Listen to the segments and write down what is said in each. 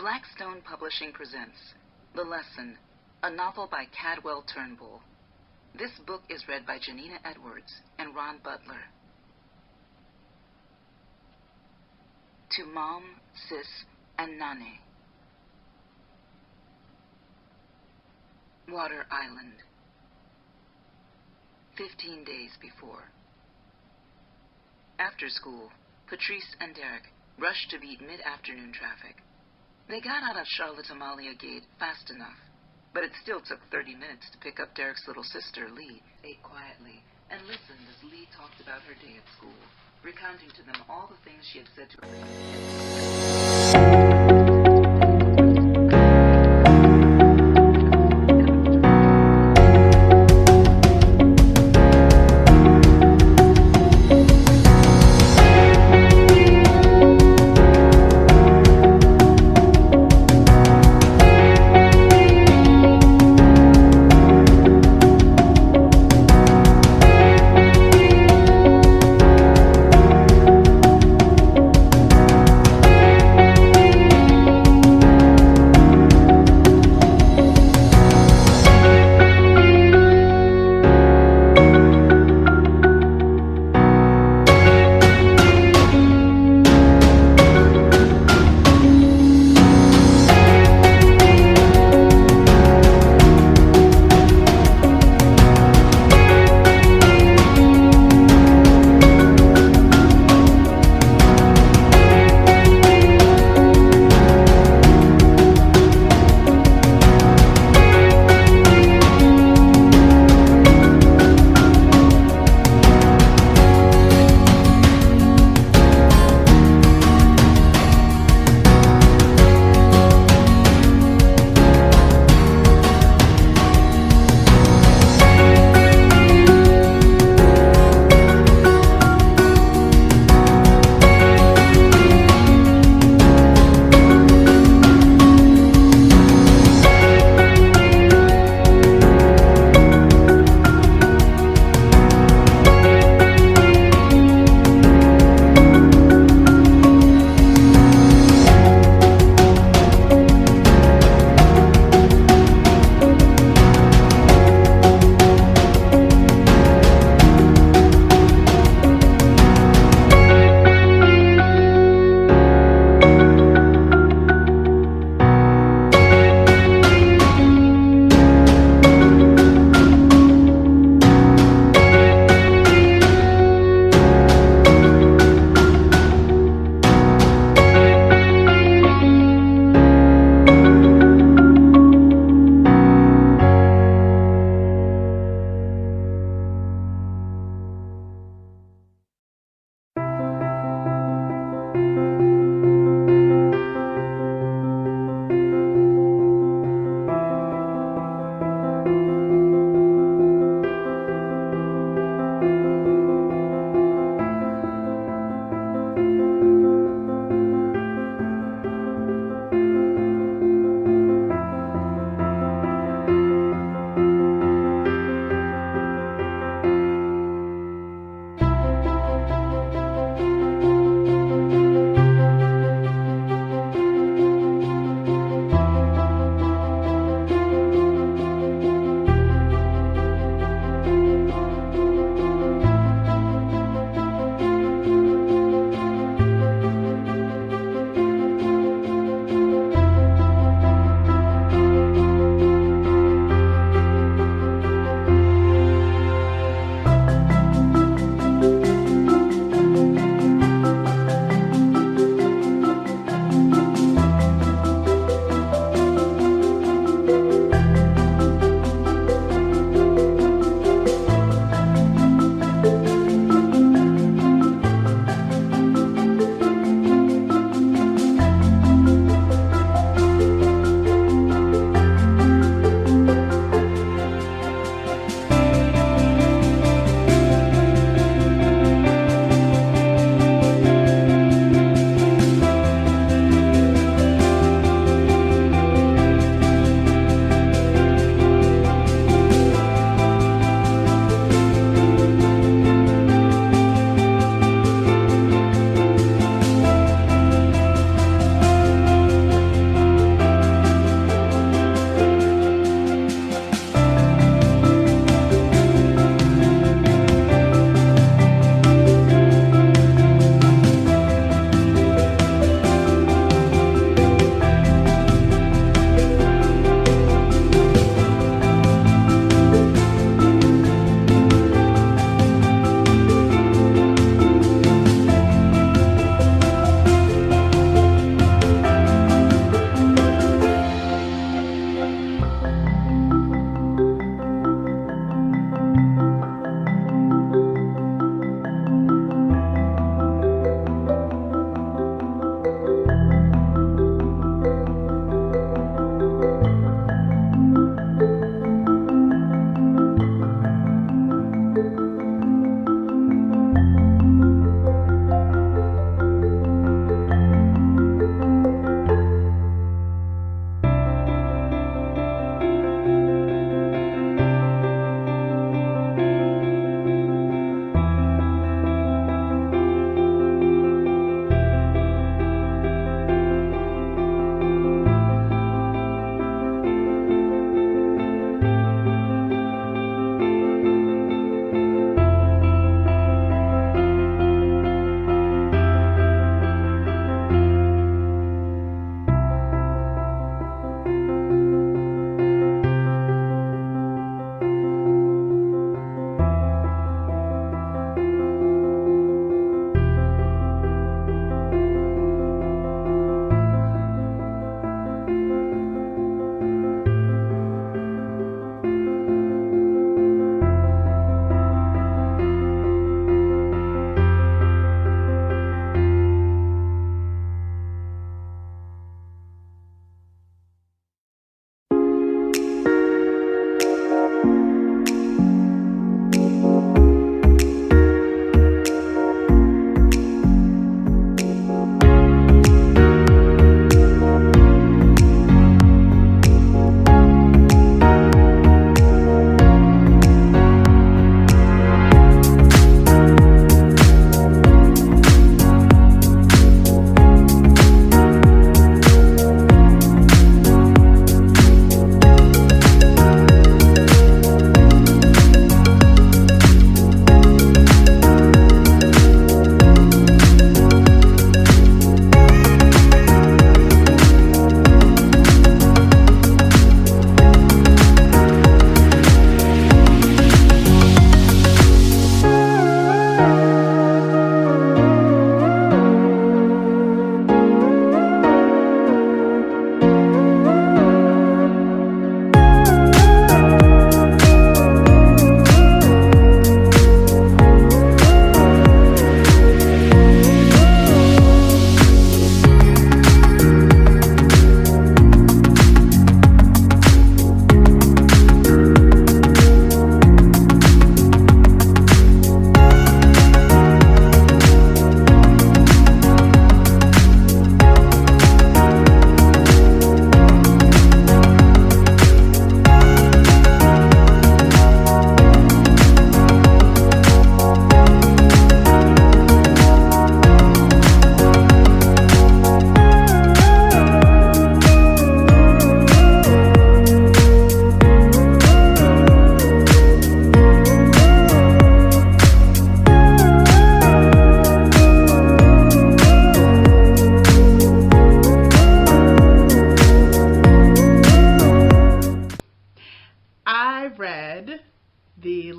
Blackstone Publishing presents The Lesson, a novel by Cadwell Turnbull. This book is read by Janina Edwards and Ron Butler. To Mom, Sis, and Nane. Water Island. 15 days before. After school, Patrice and Derek rushed to beat mid-afternoon traffic. They got out of Charlotte Amalia Gate fast enough, but it still took 30 minutes to pick up Derek's little sister, Lee, ate quietly, and listened as Lee talked about her day at school, recounting to them all the things she had said to her.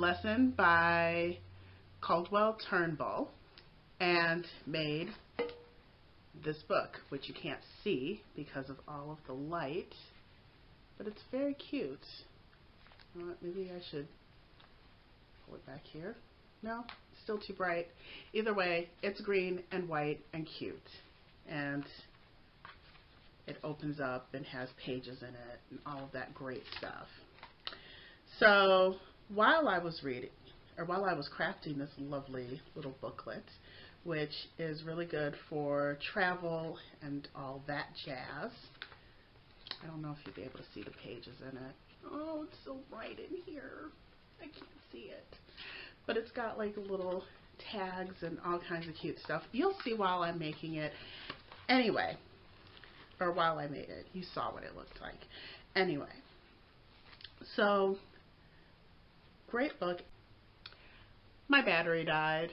lesson by Cadwell Turnbull and made this book, which you can't see because of all of the light, but it's very cute. You know what, maybe I should pull it back here. No, still too bright. Either way, it's green and white and cute. And it opens up and has pages in it and all of that great stuff. So while I was reading, or while I was crafting this lovely little booklet, which is really good for travel and all that jazz. I don't know if you'll be able to see the pages in it. Oh, it's so bright in here. I can't see it. But it's got like little tags and all kinds of cute stuff. You'll see while I'm making it. Anyway, or while I made it, you saw what it looked like. Anyway, so great book. My battery died.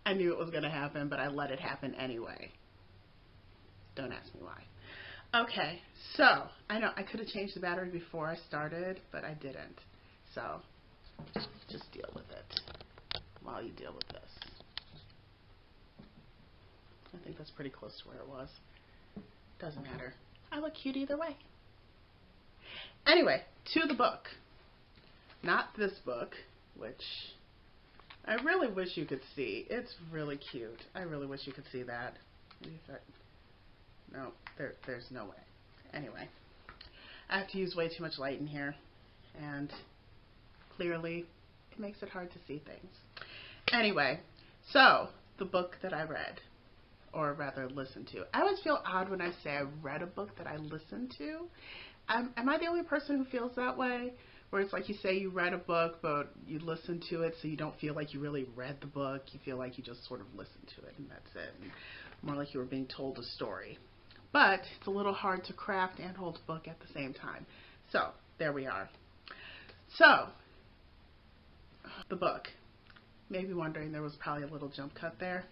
I knew it was going to happen, but I let it happen anyway. Don't ask me why. Okay, so I know I could have changed the battery before I started, but I didn't. So just deal with it while you deal with this. I think that's pretty close to where it was. Doesn't matter. I look cute either way. Anyway, to the book. Not this book, which I really wish you could see. It's really cute. I really wish you could see that. Maybe if no, there's no way. Anyway, I have to use way too much light in here, and clearly it makes it hard to see things. Anyway, so the book that I read, or rather listened to. I always feel odd when I say I read a book that I listened to. Am I the only person who feels that way? Where it's like you say you read a book, but you listen to it, so you don't feel like you really read the book. You feel like you just sort of listened to it, and that's it. And more like you were being told a story. But it's a little hard to craft and hold a book at the same time. So, there we are. So, the book. Maybe wondering there was probably a little jump cut there.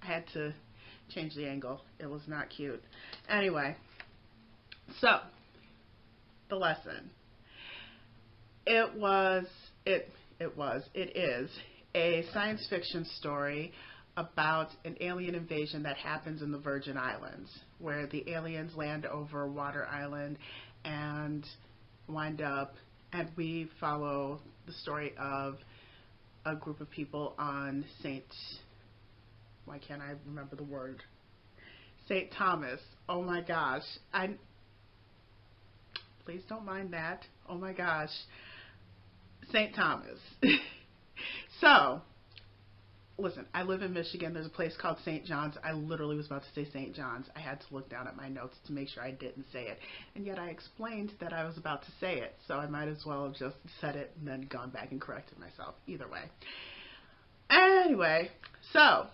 I had to change the angle. It was not cute. Anyway, so, the lesson. It is a science fiction story about an alien invasion that happens in the Virgin Islands, where the aliens land over Water Island and wind up, and we follow the story of a group of people on why can't I remember the word? St. Thomas. Oh my gosh. Please don't mind that. Oh my gosh. St. Thomas. So, listen, I live in Michigan. There's a place called St. John's. I literally was about to say St. John's. I had to look down at my notes to make sure I didn't say it. And yet I explained that I was about to say it. So I might as well have just said it and then gone back and corrected myself. Either way. Anyway, so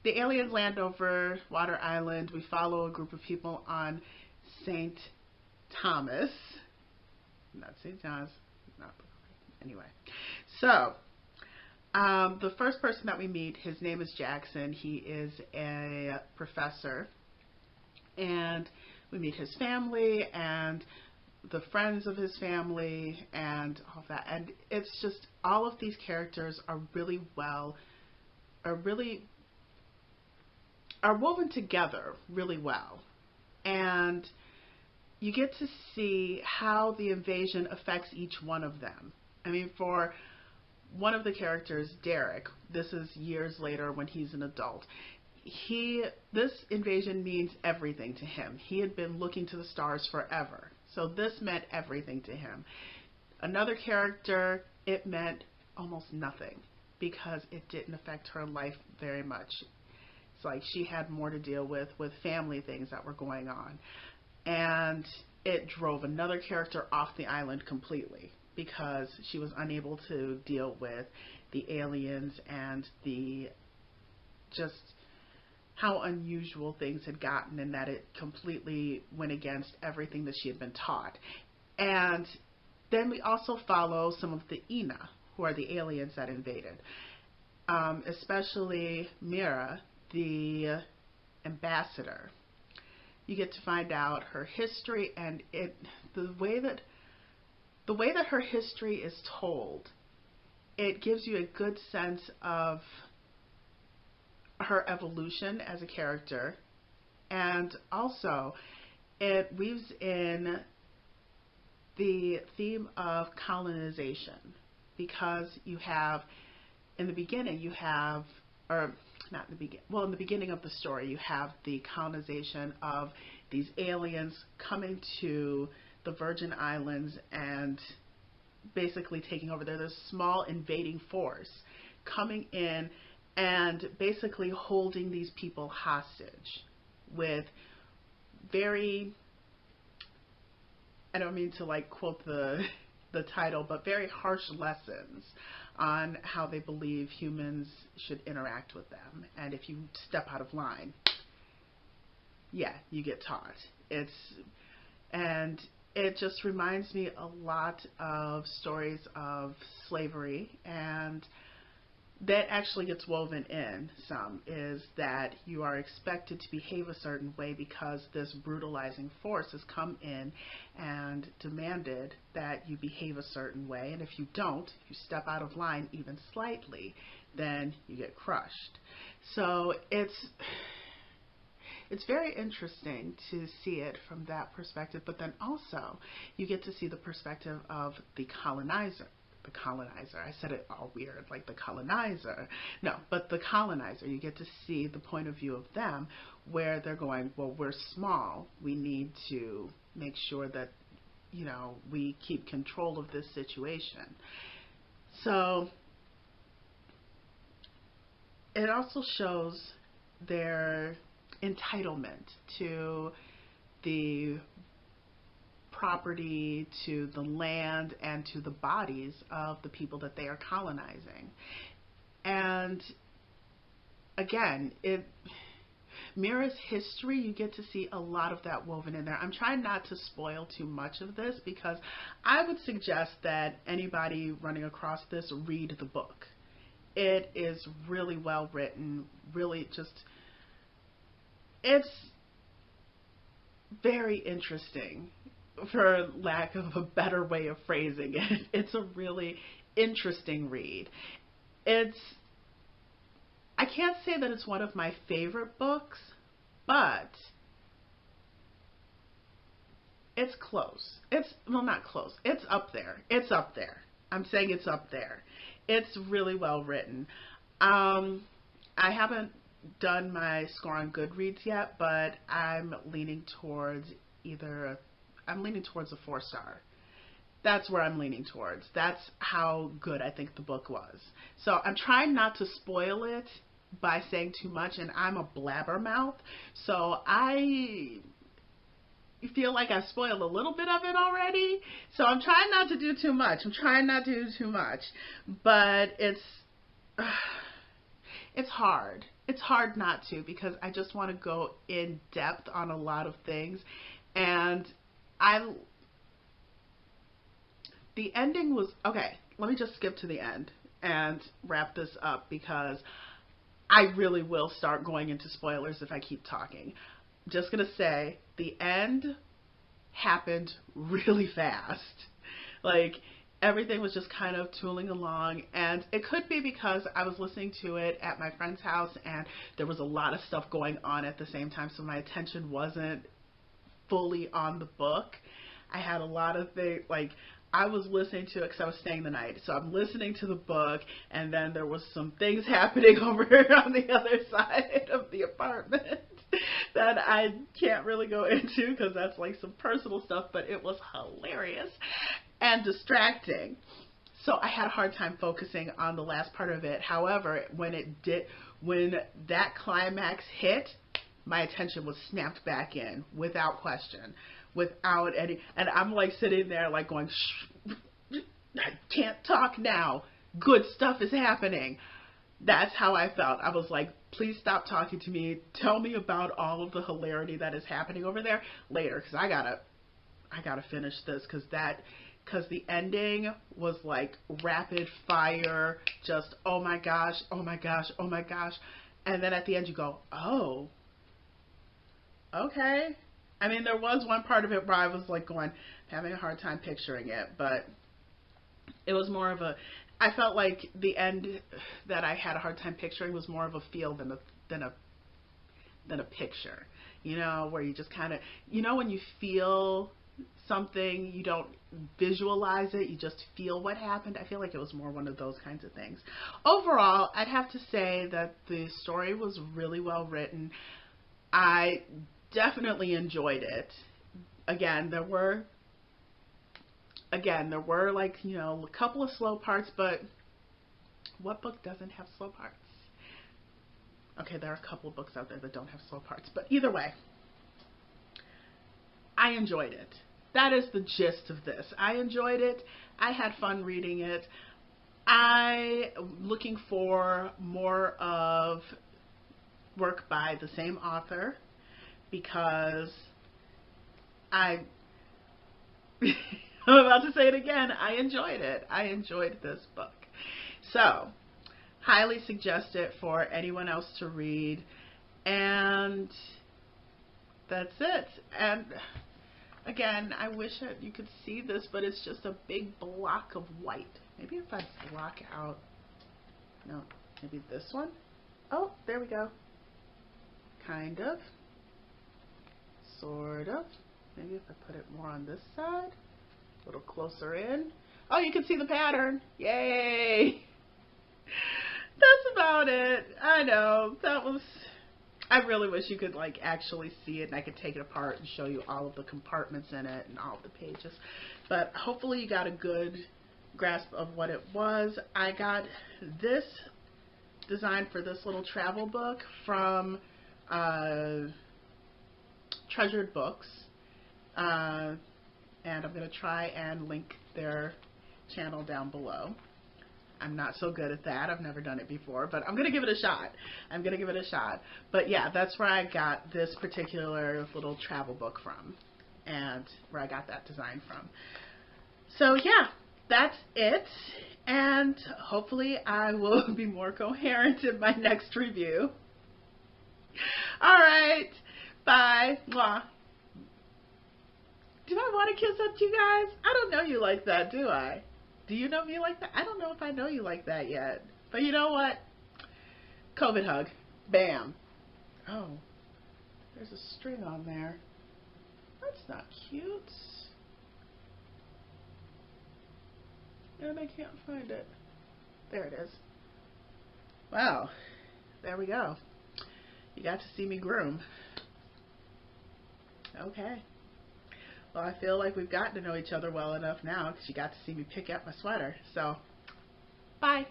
the aliens land over Water Island. We follow a group of people on St. Thomas. Not St. John's. Anyway, so the first person that we meet, his name is Jackson. He is a professor, and we meet his family and the friends of his family and all of that. And it's just all of these characters are woven together really well, and you get to see how the invasion affects each one of them. I mean, for one of the characters, Derek, this is years later when he's an adult, this invasion means everything to him. He had been looking to the stars forever, so this meant everything to him. Another character, it meant almost nothing because it didn't affect her life very much. It's like she had more to deal with family things that were going on. And it drove another character off the island completely because she was unable to deal with the aliens and the just how unusual things had gotten, and that it completely went against everything that she had been taught. And then we also follow some of the Ina, who are the aliens that invaded, especially Mira, the ambassador. You get to find out her history, and the way that her history is told it gives you a good sense of her evolution as a character, and also it weaves in the theme of colonization, because you have, in the beginning, you have, or not in the beginning, well, in the beginning of the story, you have the colonization of these aliens coming to the Virgin Islands and basically taking over. There's a small invading force coming in and basically holding these people hostage with very, I don't mean to like quote the title, but very harsh lessons on how they believe humans should interact with them. And if you step out of line, yeah, you get taught. And it just reminds me a lot of stories of slavery, and that actually gets woven in some, is that you are expected to behave a certain way because this brutalizing force has come in and demanded that you behave a certain way, and if you don't, if you step out of line even slightly, then you get crushed. So it's very interesting to see it from that perspective, but then also you get to see the perspective of the colonizer. I said it all weird, like the colonizer. No, but the colonizer, you get to see the point of view of them, where they're going, well, we're small. We need to make sure that, you know, we keep control of this situation. So it also shows their entitlement to the property, to the land, and to the bodies of the people that they are colonizing. And again, it mirrors history. You get to see a lot of that woven in there. I'm trying not to spoil too much of this, because I would suggest that anybody running across this read the book. It is really well written, really just, it's very interesting, for lack of a better way of phrasing it. It's a really interesting read. I can't say that it's one of my favorite books, but it's close. Well, not close. It's up there. I'm saying it's up there. It's really well written. I haven't done my score on Goodreads yet, but I'm leaning towards a 4-star. That's where I'm leaning towards. That's how good I think the book was. So I'm trying not to spoil it by saying too much, and I'm a blabbermouth, so I feel like I've spoiled a little bit of it already. So I'm trying not to do too much. But it's hard. It's hard not to, because I just want to go in depth on a lot of things. And the ending was, okay, let me just skip to the end and wrap this up, because I really will start going into spoilers if I keep talking. Just going to say, the end happened really fast. Like, everything was just kind of tooling along, and it could be because I was listening to it at my friend's house and there was a lot of stuff going on at the same time, so my attention wasn't fully on the book. I had a lot of things, like, I was listening to it because I was staying the night, so I'm listening to the book, and then there was some things happening over on the other side of the apartment that I can't really go into because that's like some personal stuff, but it was hilarious and distracting. So I had a hard time focusing on the last part of it. However, when that climax hit, my attention was snapped back in without question, without any, and I'm like sitting there like going, shh, I can't talk now. Good stuff is happening. That's how I felt. I was like, please stop talking to me. Tell me about all of the hilarity that is happening over there later, because I gotta finish this, because the ending was like rapid fire, just oh my gosh, oh my gosh, oh my gosh, and then at the end you go, oh, okay. I mean, there was one part of it where I was like having a hard time picturing it, but it was more of I felt like the end that I had a hard time picturing was more of a feel than a picture. You know, where you just kind of, you know, when you feel something, you don't visualize it, you just feel what happened. I feel like it was more one of those kinds of things. Overall, I'd have to say that the story was really well written. I definitely enjoyed it. Again, there were like, you know, a couple of slow parts, but what book doesn't have slow parts? Okay, there are a couple of books out there that don't have slow parts, but either way, I enjoyed it. That is the gist of this. I enjoyed it. I had fun reading it. I'm looking for more of work by the same author because I'm about to say it again. I enjoyed it. I enjoyed this book. So, highly suggest it for anyone else to read. And that's it. And again, I wish that you could see this, but it's just a big block of white. Maybe if I block out, no, maybe this one. Oh, there we go. Kind of. Sort of. Maybe if I put it more on this side, a little closer in. Oh, you can see the pattern. Yay! That's about it. I know. I really wish you could like actually see it and I could take it apart and show you all of the compartments in it and all of the pages. But hopefully you got a good grasp of what it was. I got this design for this little travel book from Treasured Books. And I'm going to try and link their channel down below. I'm not so good at that. I've never done it before, but I'm going to give it a shot. But yeah, that's where I got this particular little travel book from and where I got that design from. So yeah, that's it. And hopefully I will be more coherent in my next review. All right. Bye. Mwah. Do I want to kiss up to you guys? I don't know you like that, do I? Do you know me like that? I don't know if I know you like that yet. But you know what? COVID hug. Bam. Oh, there's a string on there. That's not cute. And I can't find it. There it is. Wow. There we go. You got to see me groom. Okay. Well, I feel like we've gotten to know each other well enough now because you got to see me pick out my sweater. So, bye.